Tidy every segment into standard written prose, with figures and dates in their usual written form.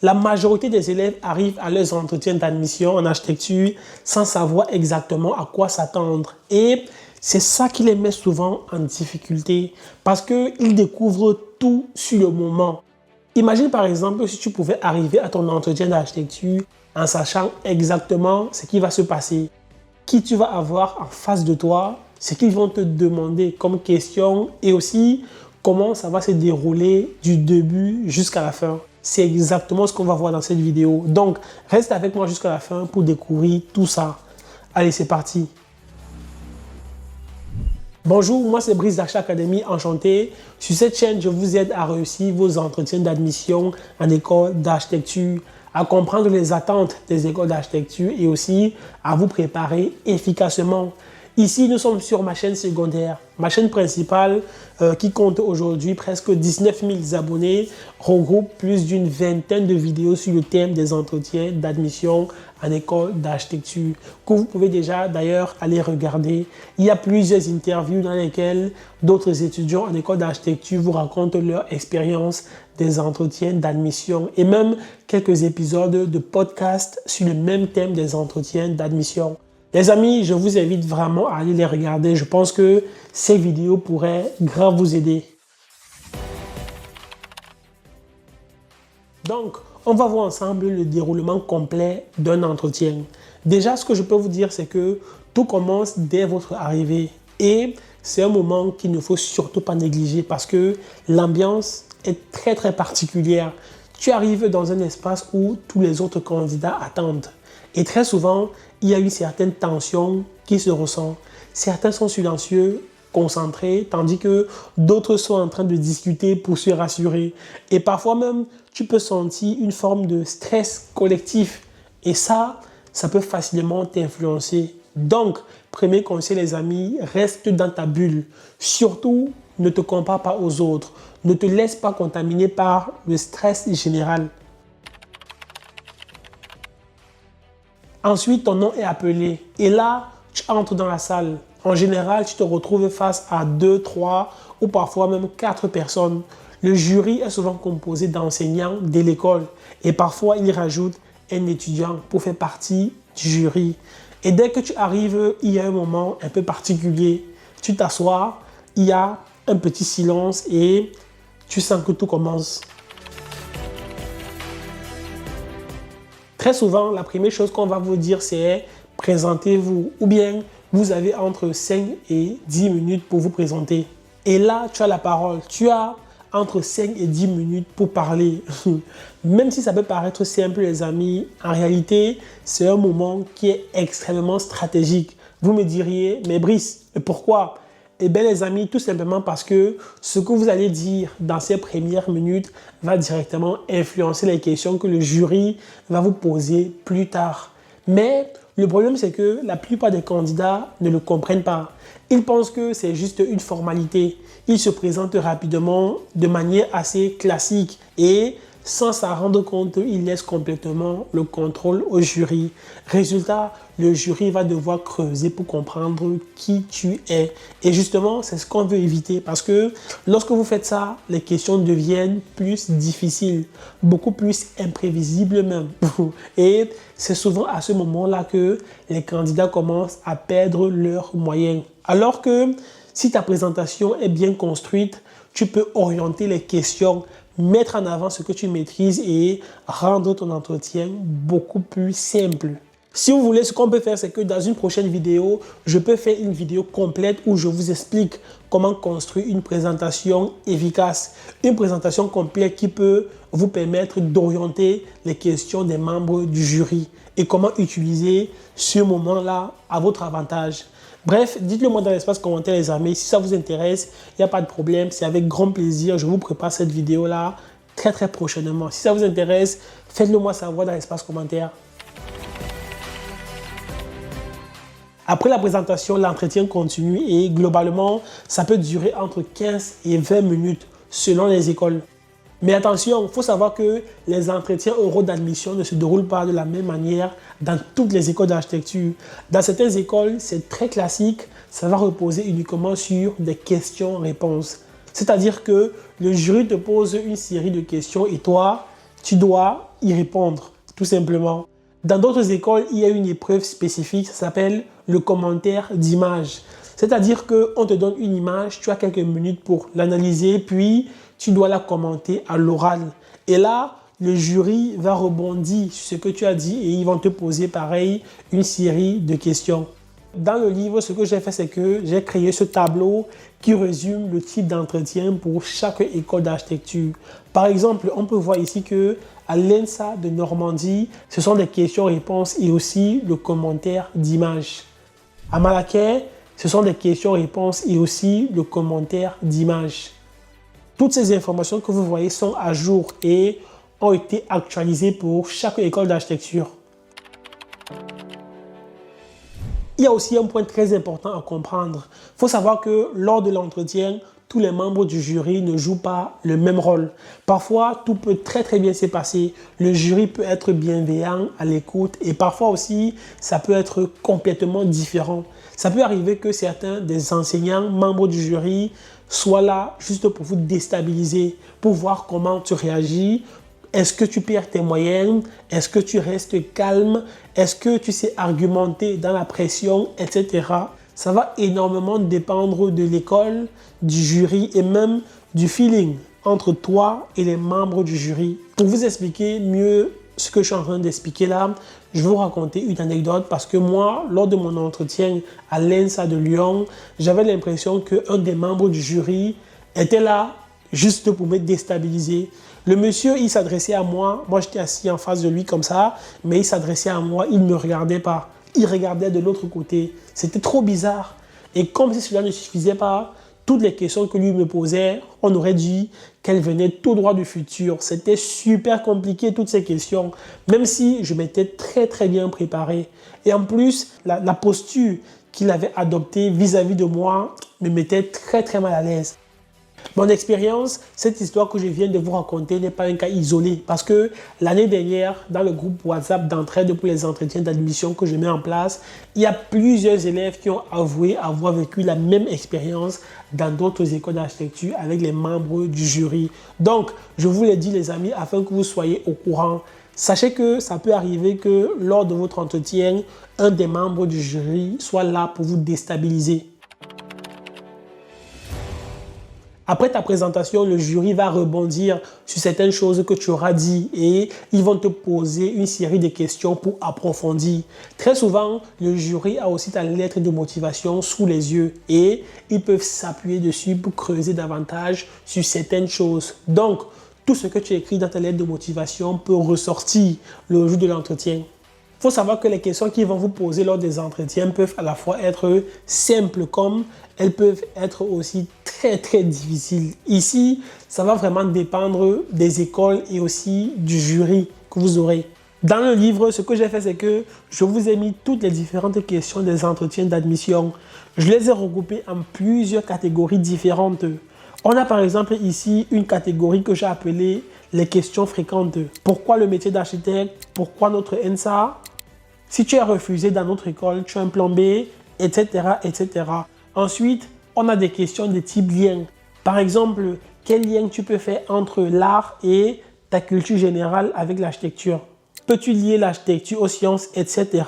La majorité des élèves arrivent à leurs entretiens d'admission en architecture sans savoir exactement à quoi s'attendre. Et c'est ça qui les met souvent en difficulté parce qu'ils découvrent tout sur le moment. Imagine par exemple si tu pouvais arriver à ton entretien d'architecture en sachant exactement ce qui va se passer, qui tu vas avoir en face de toi, ce qu'ils vont te demander comme question et aussi comment ça va se dérouler du début jusqu'à la fin. C'est exactement ce qu'on va voir dans cette vidéo. Donc, reste avec moi jusqu'à la fin pour découvrir tout ça. Allez, c'est parti. Bonjour, moi c'est Brice d'Archi Academy, enchanté. Sur cette chaîne, je vous aide à réussir vos entretiens d'admission en école d'architecture, à comprendre les attentes des écoles d'architecture et aussi à vous préparer efficacement. Ici, nous sommes sur ma chaîne secondaire. Ma chaîne principale, qui compte aujourd'hui presque 19 000 abonnés, regroupe plus d'une vingtaine de vidéos sur le thème des entretiens d'admission en école d'architecture, que vous pouvez déjà d'ailleurs aller regarder. Il y a plusieurs interviews dans lesquelles d'autres étudiants en école d'architecture vous racontent leur expérience des entretiens d'admission et même quelques épisodes de podcast sur le même thème des entretiens d'admission. Les amis, je vous invite vraiment à aller les regarder. Je pense que ces vidéos pourraient grave vous aider. Donc, on va voir ensemble le déroulement complet d'un entretien. Déjà, ce que je peux vous dire, c'est que tout commence dès votre arrivée. Et c'est un moment qu'il ne faut surtout pas négliger parce que l'ambiance est très particulière. Tu arrives dans un espace où tous les autres candidats attendent. Et très souvent, il y a une certaine tension qui se ressent. Certains sont silencieux, concentrés, tandis que d'autres sont en train de discuter pour se rassurer. Et parfois même, tu peux sentir une forme de stress collectif. Et ça peut facilement t'influencer. Donc, premier conseil les amis, reste dans ta bulle. Surtout, ne te compare pas aux autres. Ne te laisse pas contaminer par le stress général. Ensuite, ton nom est appelé et là, tu entres dans la salle. En général, tu te retrouves face à 2, 3 ou parfois même 4 personnes. Le jury est souvent composé d'enseignants de l'école et parfois, il rajoute un étudiant pour faire partie du jury. Et dès que tu arrives, il y a un moment un peu particulier. Tu t'assois, il y a un petit silence et tu sens que tout commence. Très souvent, la première chose qu'on va vous dire, c'est présentez-vous ou bien vous avez entre 5 et 10 minutes pour vous présenter. Et là, tu as la parole. Tu as entre 5 et 10 minutes pour parler. Même si ça peut paraître simple, les amis, en réalité, c'est un moment qui est extrêmement stratégique. Vous me diriez, mais Brice, pourquoi ? Eh bien les amis, tout simplement parce que ce que vous allez dire dans ces premières minutes va directement influencer les questions que le jury va vous poser plus tard. Mais le problème c'est que la plupart des candidats ne le comprennent pas. Ils pensent que c'est juste une formalité. Ils se présentent rapidement de manière assez classique et sans s'en rendre compte, il laisse complètement le contrôle au jury. Résultat, le jury va devoir creuser pour comprendre qui tu es. Et justement, c'est ce qu'on veut éviter parce que lorsque vous faites ça, les questions deviennent plus difficiles, beaucoup plus imprévisibles même. Et c'est souvent à ce moment-là que les candidats commencent à perdre leurs moyens. Alors que si ta présentation est bien construite, tu peux orienter les questions, mettre en avant ce que tu maîtrises et rendre ton entretien beaucoup plus simple. Si vous voulez, ce qu'on peut faire, c'est que dans une prochaine vidéo, je peux faire une vidéo complète où je vous explique comment construire une présentation efficace. Une présentation complète qui peut vous permettre d'orienter les questions des membres du jury et comment utiliser ce moment-là à votre avantage. Bref, dites-le moi dans l'espace commentaire les amis, si ça vous intéresse, il n'y a pas de problème, c'est avec grand plaisir, je vous prépare cette vidéo-là très prochainement. Si ça vous intéresse, faites-le moi savoir dans l'espace commentaire. Après la présentation, l'entretien continue et globalement, ça peut durer entre 15 et 20 minutes selon les écoles. Mais attention, il faut savoir que les entretiens oraux d'admission ne se déroulent pas de la même manière dans toutes les écoles d'architecture. Dans certaines écoles, c'est très classique, ça va reposer uniquement sur des questions-réponses. C'est-à-dire que le jury te pose une série de questions et toi, tu dois y répondre, tout simplement. Dans d'autres écoles, il y a une épreuve spécifique, ça s'appelle le commentaire d'image. C'est-à-dire qu'on te donne une image, tu as quelques minutes pour l'analyser, puis tu dois la commenter à l'oral. Et là, le jury va rebondir sur ce que tu as dit et ils vont te poser pareil une série de questions. Dans le livre, ce que j'ai fait, c'est que j'ai créé ce tableau qui résume le type d'entretien pour chaque école d'architecture. Par exemple, on peut voir ici que à l'ENSA de Normandie, ce sont des questions-réponses et aussi le commentaire d'image. À Malaquais, ce sont des questions-réponses et aussi le commentaire d'image. Toutes ces informations que vous voyez sont à jour et ont été actualisées pour chaque école d'architecture. Il y a aussi un point très important à comprendre. Il faut savoir que lors de l'entretien, tous les membres du jury ne jouent pas le même rôle. Parfois, tout peut très bien se passer. Le jury peut être bienveillant à l'écoute et parfois aussi, ça peut être complètement différent. Ça peut arriver que certains des enseignants, membres du jury, soient là juste pour vous déstabiliser, pour voir comment tu réagis. Est-ce que tu perds tes moyens? Est-ce que tu restes calme? Est-ce que tu sais argumenter dans la pression, etc. Ça va énormément dépendre de l'école, du jury et même du feeling entre toi et les membres du jury. Pour vous expliquer mieux ce que je suis en train d'expliquer là, je vais vous raconter une anecdote parce que moi, lors de mon entretien à l'ENSA de Lyon, j'avais l'impression qu'un des membres du jury était là juste pour me déstabiliser. Le monsieur, il s'adressait à moi. Moi, j'étais assis en face de lui comme ça, mais il s'adressait à moi. Il ne me regardait pas. Il regardait de l'autre côté. C'était trop bizarre. Et comme si cela ne suffisait pas, toutes les questions que lui me posait, on aurait dit qu'elles venaient tout droit du futur. C'était super compliqué, toutes ces questions, même si je m'étais très bien préparé. Et en plus, la posture qu'il avait adoptée vis-à-vis de moi me mettait très mal à l'aise. Mon expérience, cette histoire que je viens de vous raconter n'est pas un cas isolé parce que l'année dernière, dans le groupe WhatsApp d'entraide pour les entretiens d'admission que je mets en place, il y a plusieurs élèves qui ont avoué avoir vécu la même expérience dans d'autres écoles d'architecture avec les membres du jury. Donc, je vous l'ai dit les amis, afin que vous soyez au courant. Sachez que ça peut arriver que lors de votre entretien, un des membres du jury soit là pour vous déstabiliser. Après ta présentation, le jury va rebondir sur certaines choses que tu auras dit et ils vont te poser une série de questions pour approfondir. Très souvent, le jury a aussi ta lettre de motivation sous les yeux et ils peuvent s'appuyer dessus pour creuser davantage sur certaines choses. Donc, tout ce que tu écris dans ta lettre de motivation peut ressortir le jour de l'entretien. Il faut savoir que les questions qu'ils vont vous poser lors des entretiens peuvent à la fois être simples comme elles peuvent être aussi très difficiles. Ici, ça va vraiment dépendre des écoles et aussi du jury que vous aurez. Dans le livre, ce que j'ai fait, c'est que je vous ai mis toutes les différentes questions des entretiens d'admission. Je les ai regroupées en plusieurs catégories différentes. On a par exemple ici une catégorie que j'ai appelée les questions fréquentes. Pourquoi le métier d'architecte? Pourquoi notre ENSA? Si tu es refusé dans notre école, tu as un plan B, etc. Ensuite, on a des questions de type lien. Par exemple, quel lien tu peux faire entre l'art et ta culture générale avec l'architecture? Peux-tu lier l'architecture aux sciences, etc.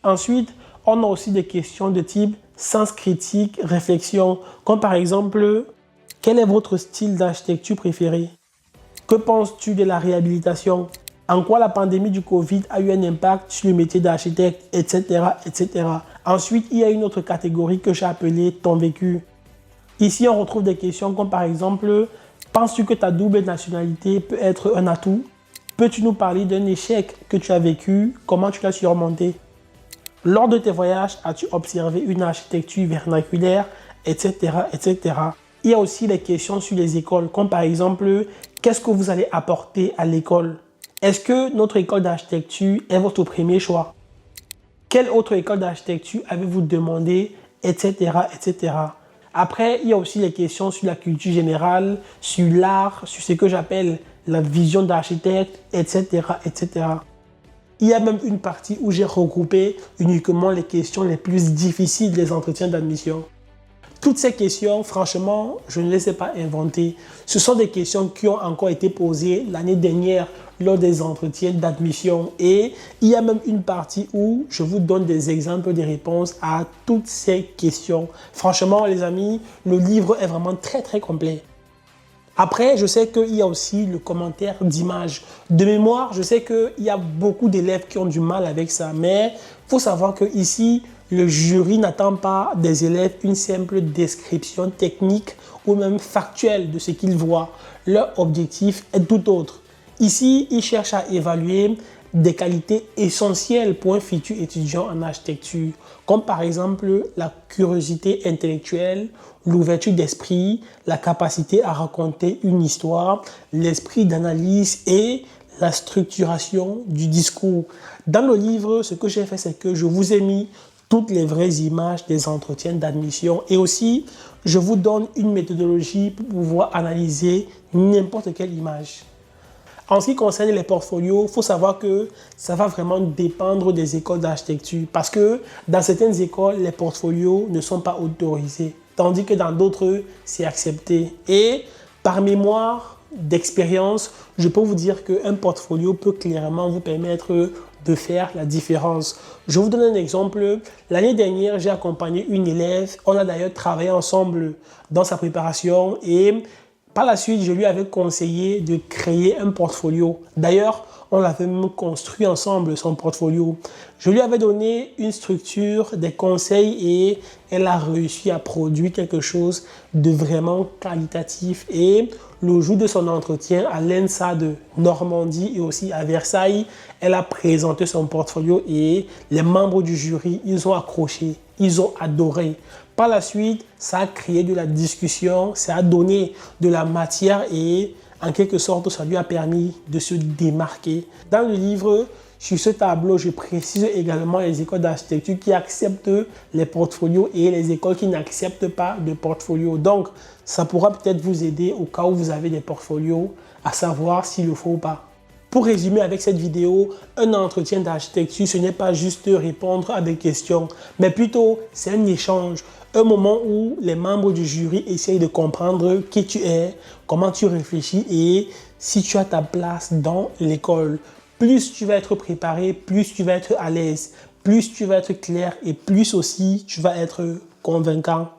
Ensuite, on a aussi des questions de type sens critique, réflexion, comme par exemple, quel est votre style d'architecture préféré? Que penses-tu de la réhabilitation? En quoi la pandémie du Covid a eu un impact sur le métier d'architecte, etc. Ensuite, il y a une autre catégorie que j'ai appelée ton vécu. Ici, on retrouve des questions comme par exemple, penses-tu que ta double nationalité peut être un atout? Peux-tu nous parler d'un échec que tu as vécu? Comment tu l'as surmonté? Lors de tes voyages, as-tu observé une architecture vernaculaire, etc. Il y a aussi les questions sur les écoles, comme par exemple, qu'est-ce que vous allez apporter à l'école? Est-ce que notre école d'architecture est votre premier choix? Quelle autre école d'architecture avez-vous demandé, etc. Après, il y a aussi les questions sur la culture générale, sur l'art, sur ce que j'appelle la vision d'architecte, etc. Il y a même une partie où j'ai regroupé uniquement les questions les plus difficiles des entretiens d'admission. Toutes ces questions, franchement, je ne les ai pas inventées. Ce sont des questions qui ont encore été posées l'année dernière lors des entretiens d'admission. Et il y a même une partie où je vous donne des exemples des réponses à toutes ces questions. Franchement, les amis, le livre est vraiment très complet. Après, je sais qu'il y a aussi le commentaire d'image. De mémoire, je sais qu'il y a beaucoup d'élèves qui ont du mal avec ça. Mais il faut savoir qu'ici, le jury n'attend pas des élèves une simple description technique ou même factuelle de ce qu'ils voient. Leur objectif est tout autre. Ici, ils cherchent à évaluer des qualités essentielles pour un futur étudiant en architecture, comme par exemple la curiosité intellectuelle, l'ouverture d'esprit, la capacité à raconter une histoire, l'esprit d'analyse et la structuration du discours. Dans le livre, ce que j'ai fait, c'est que je vous ai mis toutes les vraies images des entretiens d'admission et aussi, je vous donne une méthodologie pour pouvoir analyser n'importe quelle image. En ce qui concerne les portfolios, il faut savoir que ça va vraiment dépendre des écoles d'architecture parce que dans certaines écoles, les portfolios ne sont pas autorisés, tandis que dans d'autres, c'est accepté. Et par mémoire d'expérience, je peux vous dire qu'un portfolio peut clairement vous permettre de faire la différence. Je vous donne un exemple. L'année dernière, j'ai accompagné une élève. On a d'ailleurs travaillé ensemble dans sa préparation et par la suite, je lui avais conseillé de créer un portfolio. D'ailleurs, on l'avait même construit ensemble, son portfolio. Je lui avais donné une structure, des conseils et elle a réussi à produire quelque chose de vraiment qualitatif. Et le jour de son entretien à l'ENSA de Normandie et aussi à Versailles, elle a présenté son portfolio et les membres du jury, ils ont accroché, ils ont adoré. Par la suite, ça a créé de la discussion, ça a donné de la matière et en quelque sorte, ça lui a permis de se démarquer. Dans le livre, sur ce tableau, je précise également les écoles d'architecture qui acceptent les portfolios et les écoles qui n'acceptent pas de portfolio. Donc, ça pourra peut-être vous aider au cas où vous avez des portfolios à savoir s'il le faut ou pas. Pour résumer avec cette vidéo, un entretien d'architecture, ce n'est pas juste répondre à des questions, mais plutôt c'est un échange, un moment où les membres du jury essayent de comprendre qui tu es, comment tu réfléchis et si tu as ta place dans l'école. Plus tu vas être préparé, plus tu vas être à l'aise, plus tu vas être clair et plus aussi tu vas être convaincant.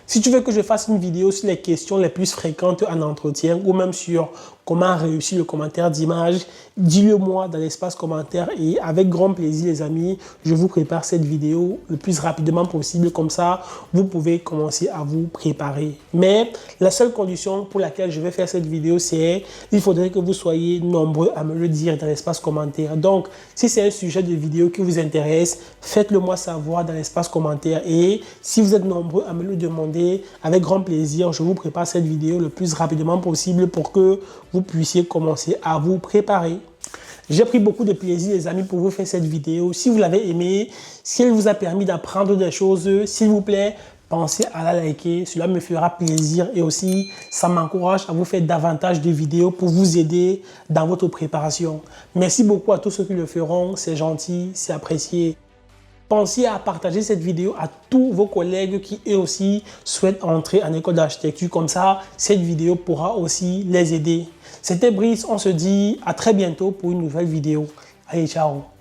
Si tu veux que je fasse une vidéo sur les questions les plus fréquentes en entretien ou même sur comment réussir le commentaire d'image, dis-le moi dans l'espace commentaire et avec grand plaisir les amis, je vous prépare cette vidéo le plus rapidement possible. Comme ça, vous pouvez commencer à vous préparer. Mais la seule condition pour laquelle je vais faire cette vidéo, c'est il faudrait que vous soyez nombreux à me le dire dans l'espace commentaire. Donc, si c'est un sujet de vidéo qui vous intéresse, faites-le moi savoir dans l'espace commentaire. Et si vous êtes nombreux à me le demander, avec grand plaisir, je vous prépare cette vidéo le plus rapidement possible pour que vous puissiez commencer à vous préparer. J'ai pris beaucoup de plaisir, les amis, pour vous faire cette vidéo. Si vous l'avez aimée, si elle vous a permis d'apprendre des choses, s'il vous plaît, pensez à la liker. Cela me fera plaisir et aussi, ça m'encourage à vous faire davantage de vidéos pour vous aider dans votre préparation. Merci beaucoup à tous ceux qui le feront. C'est gentil, c'est apprécié. Pensez à partager cette vidéo à tous vos collègues qui eux aussi souhaitent entrer en école d'architecture. Comme ça, cette vidéo pourra aussi les aider. C'était Brice, on se dit à très bientôt pour une nouvelle vidéo. Allez, ciao!